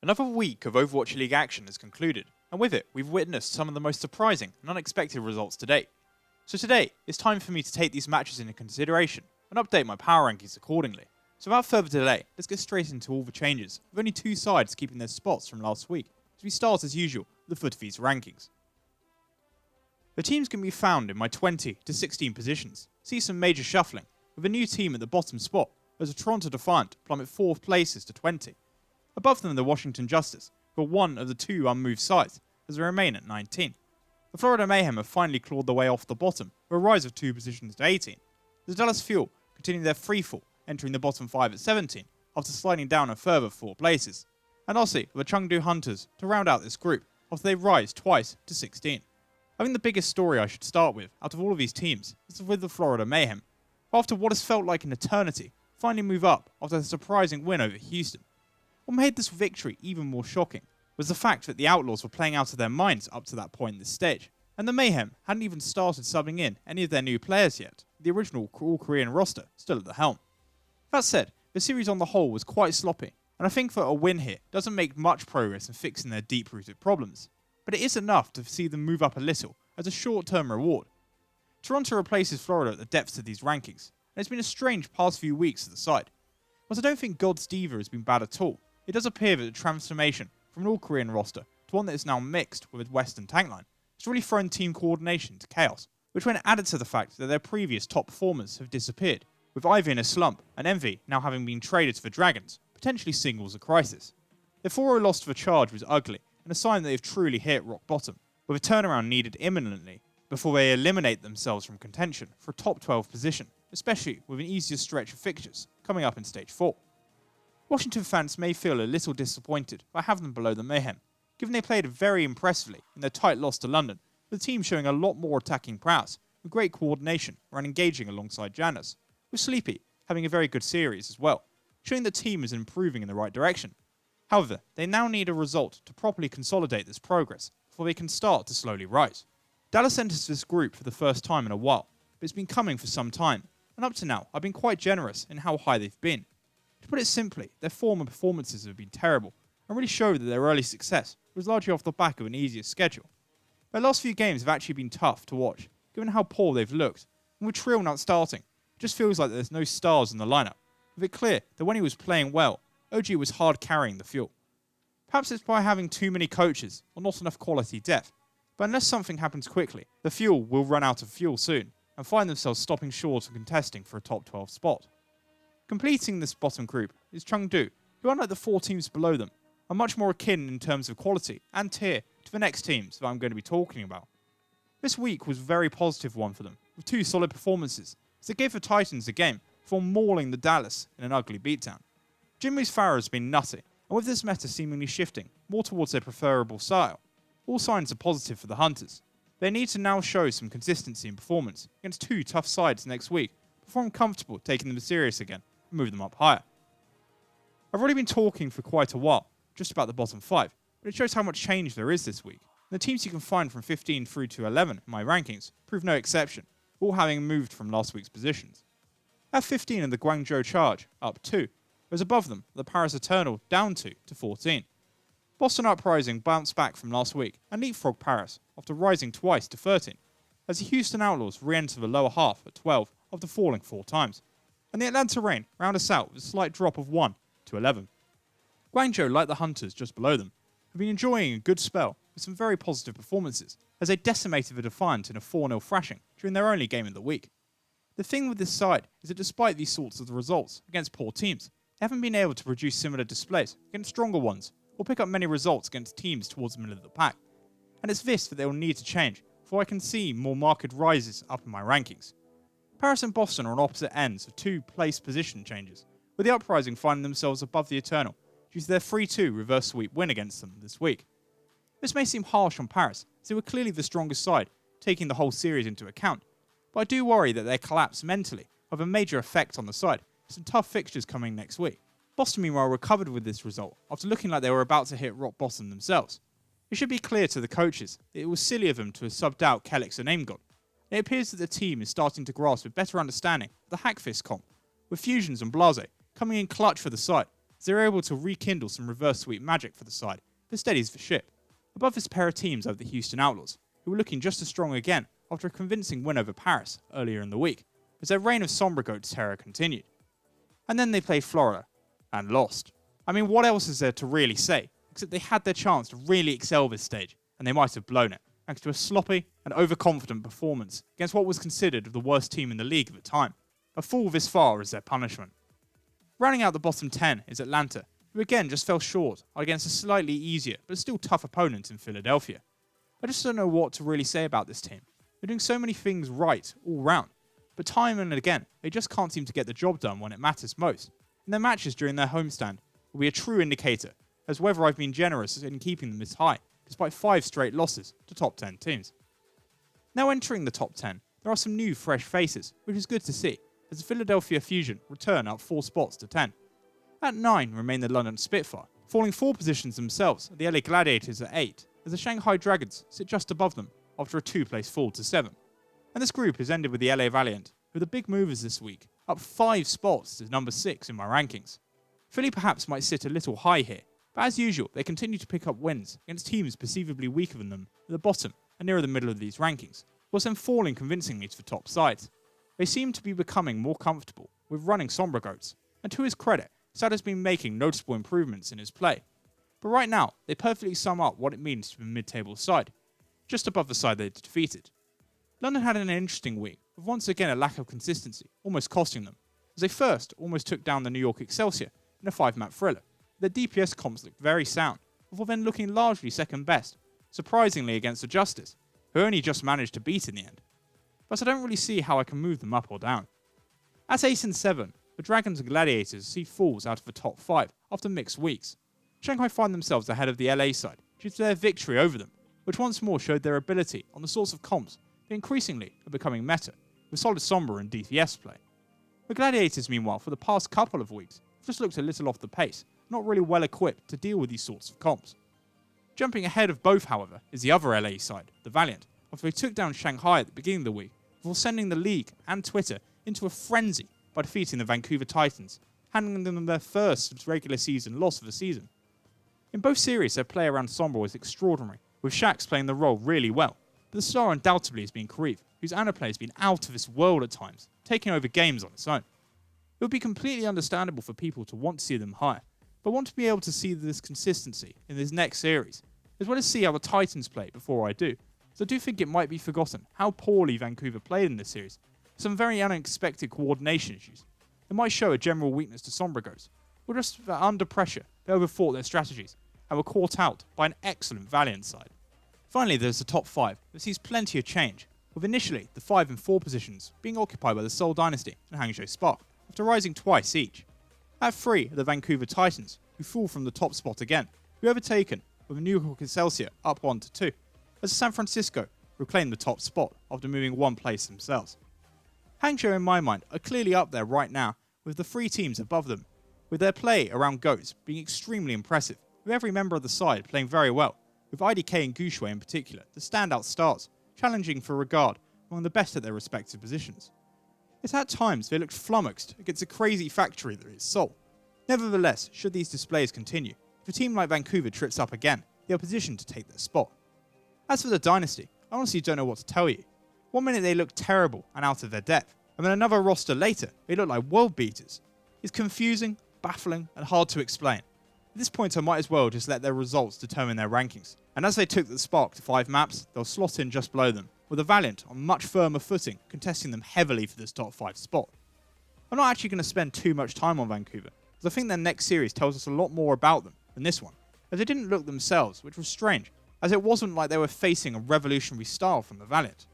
Another week of Overwatch League action has concluded, and with it, we've witnessed some of the most surprising and unexpected results to date. So today, it's time for me to take these matches into consideration and update my power rankings accordingly. So without further delay, let's get straight into all the changes, with only two sides keeping their spots from last week, as we start as usual with the foot of these rankings. The teams can be found in my 20 to 16 positions, see some major shuffling, with a new team at the bottom spot, as the Toronto Defiant plummet 4 places to 20. Above them the Washington Justice, who are one of the two unmoved sides, as they remain at 19. The Florida Mayhem have finally clawed their way off the bottom, with a rise of 2 positions to 18. The Dallas Fuel continue their freefall, entering the bottom 5 at 17, after sliding down a further 4 places. And Aussie are the Chengdu Hunters to round out this group, after they rise twice to 16. I think the biggest story I should start with, out of all of these teams, is with the Florida Mayhem, who after what has felt like an eternity, finally move up after a surprising win over Houston. What made this victory even more shocking was the fact that the Outlaws were playing out of their minds up to that point in this stage, and the Mayhem hadn't even started subbing in any of their new players yet, the original All-Korean roster still at the helm. That said, the series on the whole was quite sloppy, and I think that a win here doesn't make much progress in fixing their deep-rooted problems, but it is enough to see them move up a little as a short-term reward. Toronto replaces Florida at the depths of these rankings, and it's been a strange past few weeks for the side. Whilst I don't think God's Diva has been bad at all, it does appear that the transformation from an all-Korean roster to one that is now mixed with a Western tank line has really thrown team coordination into chaos, which when added to the fact that their previous top performers have disappeared, with Ivy in a slump and Envy now having been traded to the Dragons, potentially signals a crisis. Their 4-0 loss to the Charge was ugly and a sign that they've truly hit rock bottom, with a turnaround needed imminently before they eliminate themselves from contention for a top 12 position, especially with an easier stretch of fixtures coming up in Stage 4. Washington fans may feel a little disappointed by having them below the Mayhem, given they played very impressively in their tight loss to London, with the team showing a lot more attacking prowess and great coordination around engaging alongside Janus, with Sleepy having a very good series as well, showing the team is improving in the right direction. However, they now need a result to properly consolidate this progress before they can start to slowly rise. Dallas enters this group for the first time in a while, but it's been coming for some time, and up to now I've been quite generous in how high they've been. To put it simply, their former performances have been terrible, and really show that their early success was largely off the back of an easier schedule. Their last few games have actually been tough to watch, given how poor they've looked, and with Trill not starting, it just feels like there's no stars in the lineup, with it clear that when he was playing well, OG was hard carrying the Fuel. Perhaps it's by having too many coaches, or not enough quality depth, but unless something happens quickly, the Fuel will run out of fuel soon, and find themselves stopping short of contesting for a top 12 spot. Completing this bottom group is Chengdu, who unlike the 4 teams below them, are much more akin in terms of quality and tier to the next teams that I'm going to be talking about. This week was a very positive one for them, with 2 solid performances, as they gave the Titans a game before mauling the Dallas in an ugly beatdown. Jimmy's Farah has been nutty, and with this meta seemingly shifting more towards their preferable style, all signs are positive for the Hunters. They need to now show some consistency in performance against 2 tough sides next week before I'm comfortable taking them serious again and move them up higher. I've already been talking for quite a while just about the bottom 5, but it shows how much change there is this week. And the teams you can find from 15 through to 11 in my rankings prove no exception, all having moved from last week's positions. At 15 are the Guangzhou Charge, up 2, whereas above them the Paris Eternal down 2 to 14. Boston Uprising bounced back from last week and leapfrogged Paris after rising twice to 13, as the Houston Outlaws re-enter the lower half at 12 after falling 4 times, and the Atlanta Reign round us out with a slight drop of 1 to 11. Guangzhou, like the Hunters just below them, have been enjoying a good spell with some very positive performances, as they decimated the Defiant in a 4-0 thrashing during their only game of the week. The thing with this side is that despite these sorts of results against poor teams, they haven't been able to produce similar displays against stronger ones, or pick up many results against teams towards the middle of the pack. And it's this that they will need to change before I can see more marked rises up in my rankings. Paris and Boston are on opposite ends of 2 place position changes, with the Uprising finding themselves above the Eternal due to their 3-2 reverse sweep win against them this week. This may seem harsh on Paris, as they were clearly the strongest side, taking the whole series into account, but I do worry that their collapse mentally will have a major effect on the side, with some tough fixtures coming next week. Boston meanwhile recovered with this result after looking like they were about to hit rock bottom themselves. It should be clear to the coaches that it was silly of them to have subbed out Kelix and Name God. It appears that the team is starting to grasp a better understanding of the Hackfist comp, with Fusions and Blase coming in clutch for the side, as as they were able to rekindle some reverse sweep magic for the side, but steady as the ship. Above this pair of teams are the Houston Outlaws, who were looking just as strong again after a convincing win over Paris earlier in the week, as their reign of Sombra Goats terror continued. And then they played Florida, and lost. I mean, what else is there to really say, except they had their chance to really excel this stage, and they might have blown it, thanks to a sloppy and overconfident performance against what was considered the worst team in the league at the time. A fall this far is their punishment. Rounding out the bottom 10 is Atlanta, who again just fell short against a slightly easier but still tough opponent in Philadelphia. I just don't know what to really say about this team. They're doing so many things right all round, but time and again, they just can't seem to get the job done when it matters most. And their matches during their homestand will be a true indicator as whether I've been generous in keeping them this high, despite 5 straight losses to top 10 teams. Now entering the top 10, there are some new fresh faces, which is good to see, as the Philadelphia Fusion return up 4 spots to 10. At 9 remain the London Spitfire, falling 4 positions themselves at the LA Gladiators at 8, as the Shanghai Dragons sit just above them after a 2-place fall to 7. And this group has ended with the LA Valiant, who are the big movers this week, up 5 spots to number 6 in my rankings. Philly perhaps might sit a little high here, but as usual they continue to pick up wins against teams perceivably weaker than them at the bottom and nearer the middle of these rankings, whilst then falling convincingly to the top sides. They seem to be becoming more comfortable with running Sombra Goats, and to his credit, Sad has been making noticeable improvements in his play. But right now, they perfectly sum up what it means to be a mid-table side, just above the side they defeated. London had an interesting week, with once again a lack of consistency, almost costing them, as they first almost took down the New York Excelsior in a 5-map thriller. Their DPS comps looked very sound, before then looking largely second best, surprisingly against the Justice, who only just managed to beat in the end. But I don't really see how I can move them up or down. At 8 and 7, the Dragons and Gladiators see falls out of the top 5 after mixed weeks. Shanghai find themselves ahead of the LA side due to their victory over them, which once more showed their ability on the sorts of comps that increasingly are becoming meta, with solid Sombra and DPS play. The Gladiators, meanwhile, for the past couple of weeks, have just looked a little off the pace, not really well equipped to deal with these sorts of comps. Jumping ahead of both, however, is the other LA side, the Valiant, after they took down Shanghai at the beginning of the week, before sending the league and Twitter into a frenzy by defeating the Vancouver Titans, handing them their first regular season loss of the season. In both series, their play around Sombra was extraordinary, with Shax playing the role really well, but the star undoubtedly has been Kareev, whose Ana play has been out of this world at times, taking over games on its own. It would be completely understandable for people to want to see them higher, but want to be able to see this consistency in this next series, as well as see how the Titans play before I do, so I do think it might be forgotten how poorly Vancouver played in this series, some very unexpected coordination issues. It might show a general weakness to Sombra Goats, or just that under pressure they overthought their strategies and were caught out by an excellent Valiant side. Finally, there's the top 5 that sees plenty of change, with initially the 5 and 4 positions being occupied by the Seoul Dynasty and Hangzhou Spark, after rising twice each. At 3 are the Vancouver Titans, who fall from the top spot again, who overtaken with the New York Excelsior up 1 to 2, as San Francisco reclaim the top spot after moving 1 place themselves. Hangzhou in my mind are clearly up there right now with the 3 teams above them, with their play around Goats being extremely impressive, with every member of the side playing very well, with IDK and Gushui in particular the standout stars, challenging for regard among the best at their respective positions. Yet at times they looked flummoxed against the crazy factory that is Seoul. Nevertheless, should these displays continue, if a team like Vancouver trips up again, they are positioned to take their spot. As for the Dynasty, I honestly don't know what to tell you. One minute they look terrible and out of their depth, and then another roster later they look like world beaters. It's confusing, baffling, and hard to explain. At this point I might as well just let their results determine their rankings, and as they took the Spark to 5 maps, they'll slot in just below them, with the Valiant on much firmer footing, contesting them heavily for this top 5 spot. I'm not actually going to spend too much time on Vancouver, as I think their next series tells us a lot more about them than this one, as they didn't look themselves, which was strange, as it wasn't like they were facing a revolutionary style from the Valiant.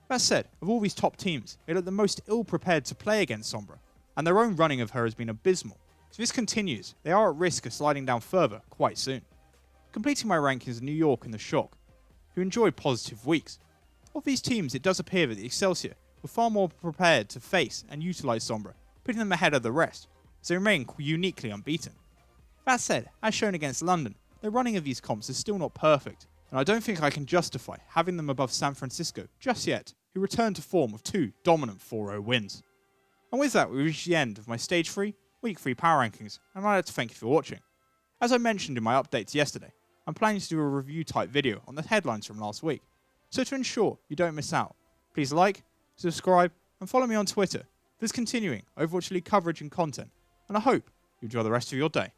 That said, of all these top teams, they look the most ill-prepared to play against Sombra, and their own running of her has been abysmal. So if this continues, they are at risk of sliding down further quite soon. Completing my rankings are New York and the Shock, who enjoyed positive weeks. Of these teams, it does appear that the Excelsior were far more prepared to face and utilise Sombra, putting them ahead of the rest, as they remain uniquely unbeaten. That said, as shown against London, their running of these comps is still not perfect, and I don't think I can justify having them above San Francisco just yet, who returned to form with 2 dominant 4-0 wins. And with that, we reach the end of my Stage 3 week 3 power rankings, and I'd like to thank you for watching. As I mentioned in my updates yesterday, I'm planning to do a review type video on the headlines from last week, so to ensure you don't miss out, please like, subscribe and follow me on Twitter for this continuing Overwatch League coverage and content, and I hope you enjoy the rest of your day.